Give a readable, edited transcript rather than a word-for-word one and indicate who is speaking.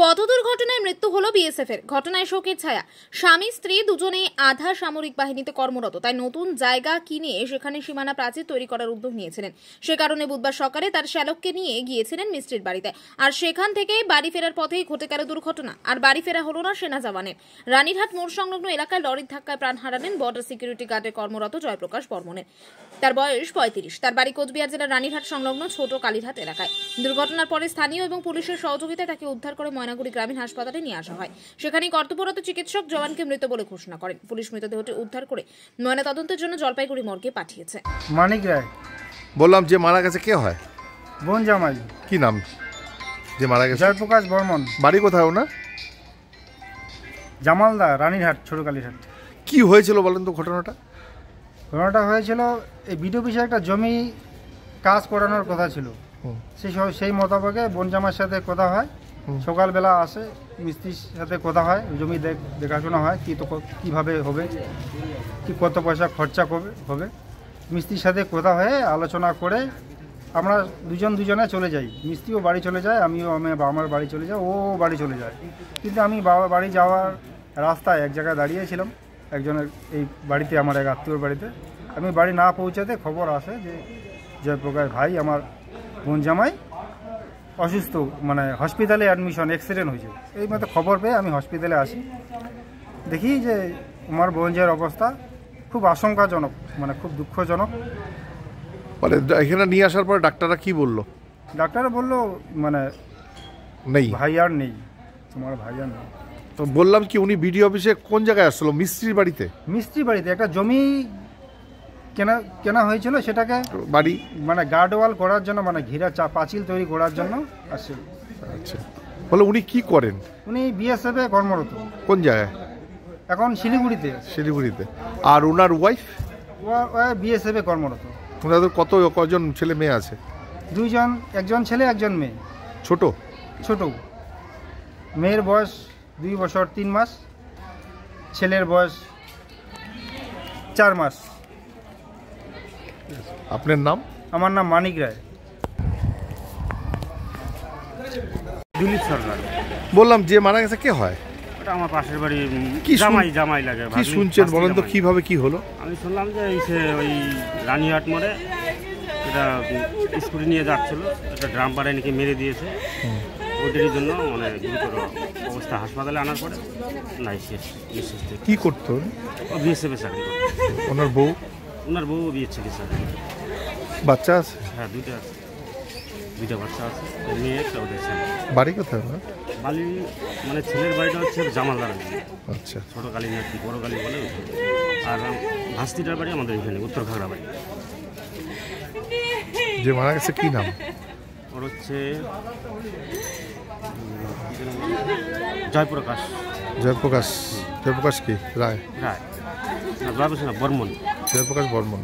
Speaker 1: পথ দুর্ঘটনায় মৃত্যু হলো বিএসএফের। ঘটনায় শোকের ছায়া। স্বামী স্ত্রী দুজনেই আধা সামরিক বাহিনীতে কর্মরত, তাই নতুন জায়গা কিনে সেখানে সীমানা প্রাচীর তৈরি করার উদ্যোগ নিয়েছিলেন। সে কারণে বুধবার সকালে তার শ্যালককে নিয়ে গিয়েছিলেন মিস্ত্রির বাড়িতে, আর সেখান থেকে বাড়ি ফেরার পথেই ঘটে গেল দুর্ঘটনা। আর বাড়ি ফেরা হলো না সেনা জওয়ানের। রানীরহাট মোড় সংলগ্ন এলাকায় লরির ধাক্কায় প্রাণ হারালেন বর্ডার সিকিউরিটি গার্ডে কর্মরত জয়প্রকাশ বর্মনের। তার বয়স 35। তার বাড়ি কোচবিহার জেলার রানীরহাট সংলগ্ন ছোট কালীরহাট এলাকায়। দুর্ঘটনার পরে স্থানীয় এবং পুলিশের সহযোগিতায় তাকে উদ্ধার করে ময়নাগুড়ি গ্রামীণ হাসপাতালে নিয়ে আসা হয়। সেখানেই কর্তব্যরত চিকিৎসক জওয়ানকে মৃত বলে ঘোষণা করেন। পুলিশ মৃতদেহটি উদ্ধার করে ময়নাতদন্তের জন্য জলপাইগুড়ি মর্গে পাঠিয়েছে।
Speaker 2: মানিক রায়
Speaker 3: বললাম, যে মারা গেছে কে হয়?
Speaker 2: বোন জামাই।
Speaker 3: কি নাম যে মারা গেছে?
Speaker 2: জয়প্রকাশ বর্মন।
Speaker 3: বাড়ি কোথায় ওনার?
Speaker 2: জামালদা, রানীরহাট, ছোট কালীরহাট।
Speaker 3: কি হয়েছিল বলেন তো ঘটনাটা?
Speaker 2: ঘটনাটা হয়েছিল, এই বিডিও অফিসে একটা জমি কাজ করানোর কথা ছিল। সেই মোতাবেকে বোন জামাইয়ের সাথে কথা হয়। সকালবেলা আসে, মিস্ত্রির সাথে কথা হয়, জমি দেখাশোনা হয় কীভাবে হবে, কি কত পয়সা খরচা হবে। মিস্ত্রির সাথে কথা হয়ে আলোচনা করে আমরা দুজনে চলে যাই। মিস্ত্রিও বাড়ি চলে যায়, আমার বাড়ি চলে যায়, ও বাড়ি চলে যায়। কিন্তু আমি বাড়ি যাওয়ার রাস্তায় এক জায়গায় দাঁড়িয়েছিলাম, একজনের এই বাড়িতে, আমার এক আত্মীয়র বাড়িতে। আমি বাড়ি না পৌঁছাতে খবর আসে যে জয়প্রকাশ ভাই, আমার বোন জামাই অসুস্থ, মানে হসপিটালে অ্যাডমিশন, অ্যাক্সিডেন্ট হয়েছে। এই মতো খবর পেয়ে আমি হসপিটালে আসি, দেখি যে আমার বোনজার অবস্থা খুব আশঙ্কাজনক, মানে খুব দুঃখজনক।
Speaker 3: মানে এখানে নিয়ে আসার পরে ডাক্তাররা কি বললো?
Speaker 2: ডাক্তাররা বললো মানে
Speaker 3: নেই,
Speaker 2: ভাই আর নেই, তোমার ভাই আর নেই।
Speaker 3: তো বললাম কি, উনি বিডিও অফিসে কোন জায়গায় আসলো? মিস্ত্রির বাড়িতে?
Speaker 2: মিস্ত্রির বাড়িতে একটা জমি কেনা হয়েছিল, সেটাকে
Speaker 3: বাড়ি
Speaker 2: মানে গার্ডওয়াল করার জন্য, মানে ঘিরা পাঁচিল তৈরি করার জন্য আসছিল।
Speaker 3: আচ্ছা, বলে উনি কি করেন?
Speaker 2: উনি বিএসএফে কর্মরত।
Speaker 3: কোন জায়গায়?
Speaker 2: এখন শিলিগুড়িতে।
Speaker 3: শিলিগুড়িতে। আর ওনার ওয়াইফ?
Speaker 2: বিএসএফে কর্মরত।
Speaker 3: ওনাদের কজন ছেলে মেয়ে আছে?
Speaker 2: দুইজন, একজন ছেলে একজন মেয়ে।
Speaker 3: ছোট?
Speaker 2: ছোট। মেয়ের বয়স 2 বছর 3 মাস, ছেলের বয়স 4 মাস।
Speaker 3: আপনার নাম?
Speaker 2: আমার নাম মানিক রায়। দিলীপ সরকার।
Speaker 3: বললাম, যে মারা গেছে কে হয়?
Speaker 4: ওটা আমার পাশের বাড়ি,
Speaker 3: কি
Speaker 4: জামাই লাগে।
Speaker 3: কি শুনছেন বলেন তো, কিভাবে কি হলো?
Speaker 4: আমি শুনলাম যে ওই রানীহাট মোড়ে এটা স্কুটি নিয়ে যাচ্ছিল, একটা ড্রাম পাড়ায় নাকি মেরে দিয়েছে। ওদেরই জন্য মানে গুরুতর অবস্থা, হাসপাতালে আনার পরে নাই শেষ।
Speaker 3: কি করতো?
Speaker 4: ও বিএসএফে চাকরি করতো।
Speaker 3: ওনার বউ
Speaker 4: বিয়ের ছেলে স্যার।
Speaker 3: বাচ্চা আছে?
Speaker 4: হ্যাঁ, দুইটা বাচ্চা আছে, মেয়ে একটা, ওদের ছেলে।
Speaker 3: বাড়ি কোথায় ওনার?
Speaker 4: বাড়ি মানে ছেলের বাড়িটা হচ্ছে জামালদা।
Speaker 3: আচ্ছা,
Speaker 4: ছোট কালী না কি বড় কালী বলে। আর ভাস্তিটার বাড়ি আমাদের এখানে উত্তর খাগড়া বাড়ি।
Speaker 3: যে মারা গেছে কি নাম?
Speaker 4: ওর হচ্ছে জয়প্রকাশ।
Speaker 3: জয়প্রকাশ কি রায়?
Speaker 4: না, জয়প্রকাশ না, বর্মন।
Speaker 3: জয়প্রকাশ বর্মন।